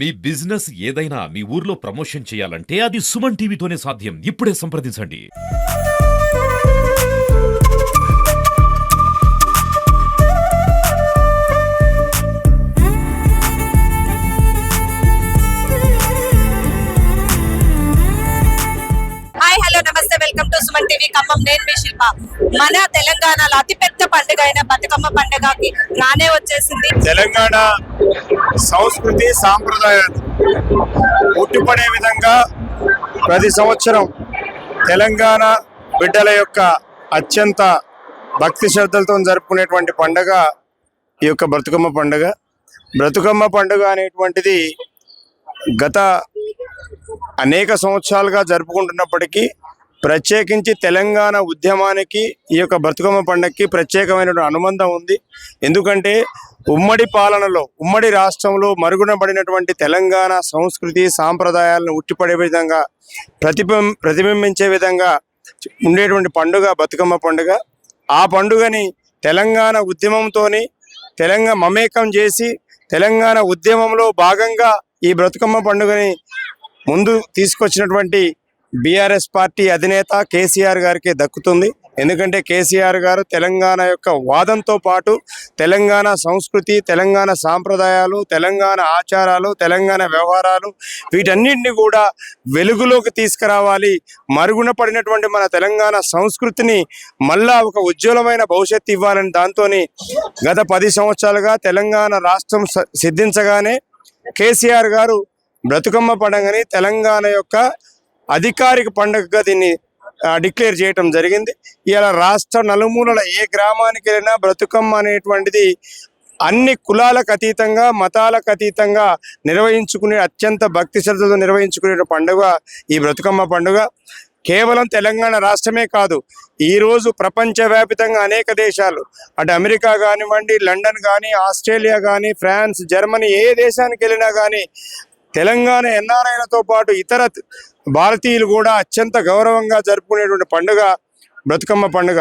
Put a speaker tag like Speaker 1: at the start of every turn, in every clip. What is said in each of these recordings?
Speaker 1: మీ business ఏదైనా మీ ఊర్లో promotion చేయాలంటే అది సుమన్ టీవీతోనే సాధ్యం. ఇప్పుడే సంప్రదించండి.
Speaker 2: హాయ్ హలో నమస్తే welcome to Suman TV Khammam. నేను మీ శిల్ప. మన తెలంగాణలో అతిపెద్ద పండుగ అయిన బతుకమ్మ పండుగకి రానే వచ్చేసింది.
Speaker 3: తెలంగాణ సంస్కృతి సాంప్రదాయాలు ఉట్టిపడే విధంగా ప్రతి సంవత్సరం తెలంగాణ బిడ్డల యొక్క అత్యంత భక్తి శ్రద్ధలతో జరుపుకునేటువంటి పండుగ ఈ యొక్క బతుకమ్మ పండుగ. బతుకమ్మ పండుగ అనేటువంటిది గత అనేక సంవత్సరాలుగా జరుపుకుంటున్నప్పటికీ ప్రత్యేకించి తెలంగాణ ఉద్యమానికి ఈ యొక్క బతుకమ్మ పండుగకి ప్రత్యేకమైన అనుబంధం ఉంది. ఎందుకంటే ఉమ్మడి పాలనలో ఉమ్మడి రాష్ట్రంలో మరుగున పడినటువంటి తెలంగాణ సంస్కృతి సాంప్రదాయాలను ఉట్టిపడే విధంగా ప్రతిబింబించే విధంగా ఉండేటువంటి పండుగ బతుకమ్మ పండుగ. ఆ పండుగని తెలంగాణ ఉద్యమంతోని తెలంగాణ మమేకం చేసి తెలంగాణ ఉద్యమంలో భాగంగా ఈ బతుకమ్మ పండుగని ముందు తీసుకొచ్చినటువంటి బీఆర్ఎస్ పార్టీ అధినేత కేసీఆర్ గారికి దక్కుతుంది. ఎందుకంటే కేసీఆర్ గారు తెలంగాణ యొక్క వాదంతో పాటు తెలంగాణ సంస్కృతి, తెలంగాణ సాంప్రదాయాలు, తెలంగాణ ఆచారాలు, తెలంగాణ వ్యవహారాలు వీటన్నింటినీ కూడా వెలుగులోకి తీసుకురావాలి. మరుగున పడినటువంటి మన తెలంగాణ సంస్కృతిని మళ్ళా ఒక ఉజ్వలమైన భవిష్యత్తు ఇవ్వాలని దాంతో గత 10 సంవత్సరాలుగా తెలంగాణ రాష్ట్రం సిద్ధించగానే కేసీఆర్ గారు బతుకమ్మ పండుగని తెలంగాణ యొక్క అధికారిక పండుగగా దీన్ని డిక్లేర్ చేయటం జరిగింది. ఇలా రాష్ట్ర నలుమూలల ఏ గ్రామానికి వెళ్ళినా బతుకమ్మ అనేటువంటిది అన్ని కులాలకు అతీతంగా మతాలకు అతీతంగా నిర్వహించుకునే అత్యంత భక్తి శ్రద్ధతో నిర్వహించుకునే పండుగ ఈ బతుకమ్మ పండుగ. కేవలం తెలంగాణ రాష్ట్రమే కాదు, ఈరోజు ప్రపంచవ్యాప్తంగా అనేక దేశాలు, అటు అమెరికా కానివ్వండి, లండన్ కానీ, ఆస్ట్రేలియా కానీ, ఫ్రాన్స్, జర్మనీ ఏ దేశానికి వెళ్ళినా కానీ తెలంగాణ ఎన్ఆర్ఐలతో పాటు ఇతర భారతీయులు కూడా అత్యంత గౌరవంగా జరుపుకునేటువంటి పండుగ బతుకమ్మ పండుగ.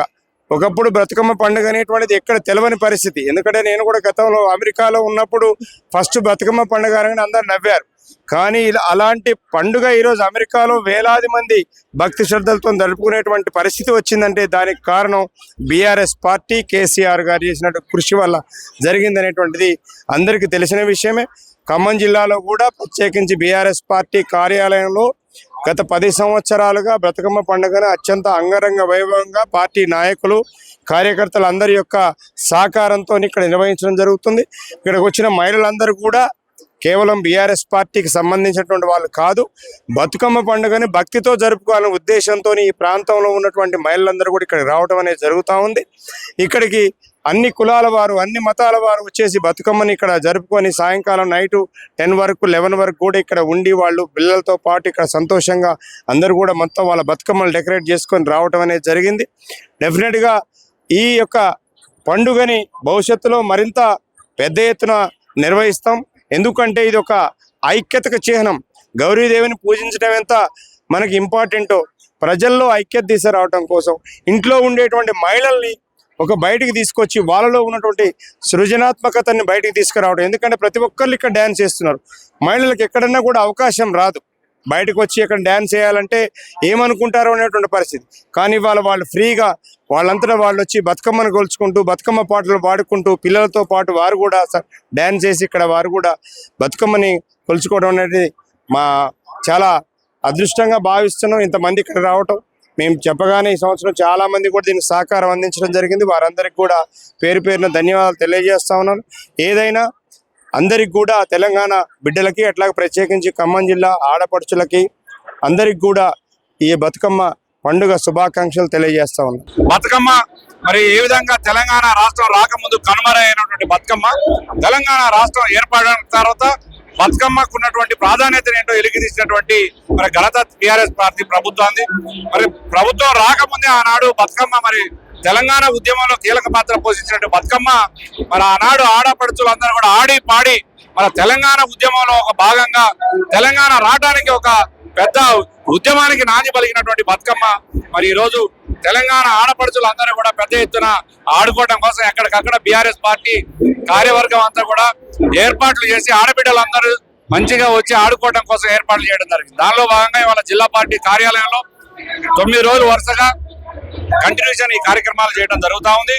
Speaker 3: ఒకప్పుడు బతుకమ్మ పండుగ అనేటువంటిది ఎక్కడ తెలవని పరిస్థితి. ఎందుకంటే నేను కూడా గతంలో అమెరికాలో ఉన్నప్పుడు ఫస్ట్ బతుకమ్మ పండుగ అనగానే అందరు నవ్వారు. కానీ అలాంటి పండుగ ఈరోజు అమెరికాలో వేలాది మంది భక్తి శ్రద్ధలతో జరుపుకునేటువంటి పరిస్థితి వచ్చిందంటే దానికి కారణం బీఆర్ఎస్ పార్టీ కేసీఆర్ గారు చేసినట్టు కృషి వల్ల జరిగిందనేటువంటిది అందరికీ తెలిసిన విషయమే. ఖమ్మం జిల్లాలో కూడా ప్రత్యేకించి బీఆర్ఎస్ పార్టీ కార్యాలయంలో గత 10 సంవత్సరాలుగా బతుకమ్మ పండుగను అత్యంత అంగరంగ వైభవంగా పార్టీ నాయకులు, కార్యకర్తలు అందరి యొక్క సహకారంతో ఇక్కడ నిర్వహించడం జరుగుతుంది. ఇక్కడికి వచ్చిన మహిళలందరూ కూడా కేవలం బీఆర్ఎస్ పార్టీకి సంబంధించినటువంటి వాళ్ళు కాదు, బతుకమ్మ పండుగని భక్తితో జరుపుకోవాలనే ఉద్దేశంతో ఈ ప్రాంతంలో ఉన్నటువంటి మహిళలందరూ కూడా ఇక్కడికి రావడం అనేది జరుగుతూ ఉంది. ఇక్కడికి అన్ని కులాల వారు, అన్ని మతాల వారు వచ్చేసి బతుకమ్మని ఇక్కడ జరుపుకొని సాయంకాలం నైటు 10 వరకు 11 వరకు కూడా ఇక్కడ ఉండి వాళ్ళు పిల్లలతో పాటు ఇక్కడ సంతోషంగా అందరూ కూడా మొత్తం వాళ్ళ బతుకమ్మలు డెకరేట్ చేసుకొని రావడం అనేది జరిగింది. డెఫినెట్గా ఈ యొక్క పండుగని భవిష్యత్తులో మరింత పెద్ద ఎత్తున నిర్వహిస్తాం. ఎందుకంటే ఇది ఒక ఐక్యతకు చిహ్నం. గౌరీదేవిని పూజించడం ఎంత మనకి ఇంపార్టెంటో ప్రజల్లో ఐక్యత తీసుకురావడం కోసం ఇంట్లో ఉండేటువంటి మహిళల్ని ఒక బయటికి తీసుకొచ్చి వాళ్ళలో ఉన్నటువంటి సృజనాత్మకతని బయటికి తీసుకురావడం. ఎందుకంటే ప్రతి ఒక్కళ్ళు ఇక్కడ డ్యాన్స్ చేస్తున్నారు. మహిళలకు ఎక్కడన్నా కూడా అవకాశం రాదు, బయటకు వచ్చి ఇక్కడ డ్యాన్స్ చేయాలంటే ఏమనుకుంటారో అనేటువంటి పరిస్థితి. కానీ వాళ్ళు ఫ్రీగా వాళ్ళంతటా వాళ్ళు వచ్చి బతుకమ్మను కొలుచుకుంటూ బతుకమ్మ పాటలు పాడుకుంటూ పిల్లలతో పాటు వారు కూడా డ్యాన్స్ చేసి ఇక్కడ వారు కూడా బతుకమ్మని కొలుచుకోవడం అనేది మా చాలా అదృష్టంగా భావిస్తున్నాం. ఇంతమంది ఇక్కడ రావటం మేము చెప్పగానే ఈ సంవత్సరం చాలామంది కూడా దీనికి సహకారం అందించడం జరిగింది. వారందరికీ కూడా పేరు పేరున ధన్యవాదాలు తెలియజేస్తా ఉన్నాను. ఏదైనా అందరికి కూడా తెలంగాణ బిడ్డలకి అట్లాగే ప్రత్యేకించి ఖమ్మం జిల్లా ఆడపడుచులకి అందరికి కూడా ఈ బతుకమ్మ పండుగ శుభాకాంక్షలు తెలియజేస్తా ఉన్నాను. బతుకమ్మ మరి ఏ విధంగా తెలంగాణ రాష్ట్రం రాకముందు కనుమరైనటువంటి బతుకమ్మ తెలంగాణ రాష్ట్రం ఏర్పడిన తర్వాత బతుకమ్మకు ఉన్నటువంటి ప్రాధాన్యత ఏంటో వెలికితీసినటువంటి మరి ఘనత టీఆర్ఎస్ పార్టీ ప్రభుత్వాన్ని. మరి ప్రభుత్వం రాకముందే ఆనాడు బతుకమ్మ మరి తెలంగాణ ఉద్యమంలో కీలక పాత్ర పోషించినట్టు బతుకమ్మ మరి ఆనాడు ఆడపడుచులందరూ కూడా ఆడి పాడి మన తెలంగాణ ఉద్యమంలో ఒక భాగంగా తెలంగాణ రావడానికి ఒక పెద్ద ఉద్యమానికి నాంది పలికినటువంటి బతుకమ్మ మరి ఈరోజు తెలంగాణ ఆడపడుచులందరూ కూడా పెద్ద ఎత్తున ఆడుకోవడం కోసం ఎక్కడికక్కడ బీఆర్ఎస్ పార్టీ కార్యవర్గం అంతా కూడా ఏర్పాట్లు చేసి ఆడబిడ్డలందరూ
Speaker 4: మంచిగా వచ్చి ఆడుకోవడం కోసం ఏర్పాట్లు చేయడం జరిగింది. దానిలో భాగంగా ఇవాళ జిల్లా పార్టీ కార్యాలయంలో 9 రోజులు వరుసగా కంటిన్యూషన్ ఈ కార్యక్రమాలు చేయడం జరుగుతూ ఉంది.